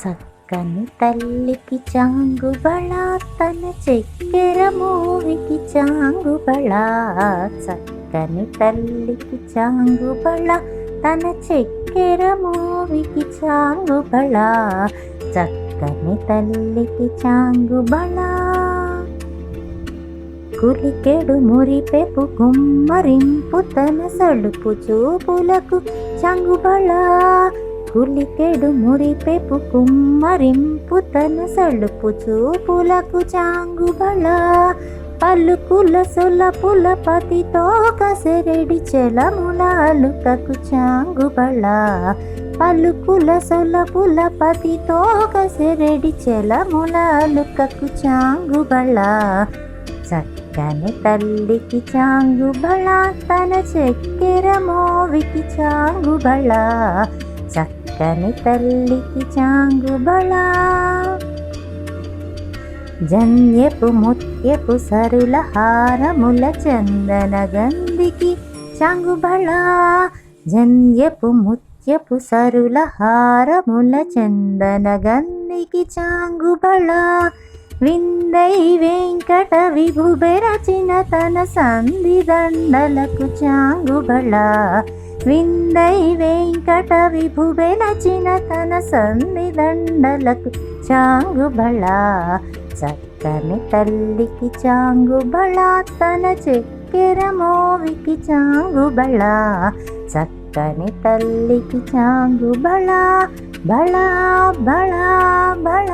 చక్కని తల్లికి చాంగుబళ, తన చక్కెర మోవికి చాంగుబళ. చక్కని తల్లికి చాంగుబళ, తన చక్కెర మోవికి చాంగుబళ. చక్కని తల్లికి చాంగుబళ. కులికెడు మురిపెపు కుమ్మరింపు, తన సలుపు చూపులకు చాంగుబళ. కులికెడు మురిపెపు కుమ్మరింపు, తన సలుపు చూపులకు చాంగుబళ. పలుకుల సొలపుల పతితో కసరెడి చెలముల అలుకకు చాంగుబళ. పలుకుల సొలపుల పతితో కసరెడి చెలముల అలుకకు చాంగుబళ. చక్కని తల్లికి చాంగుబళ, తన చక్కెర మోవికి చాంగుబళ. చక్కని తల్లికి చాంగుబళ. జన్యపు ముత్యపు సరుల హారముల చందన గంధికి చాంగుబళ. జన్యపు ముత్యపు సరుల హారముల చందన గంధికి చాంగుబళ. విందై వెంకట విభు బెరచిన తన సంధి దండలకు చాంగుబళ. విందై వెంకట విభు బెరచిన తన సంధి దండలకు చాంగుబళ. చక్కని తల్లికి చాంగుబళ, తన చక్కెర మోవికి చాంగుబళ. చక్కని తల్లికి చాంగుబళ. బళ బళ బళ.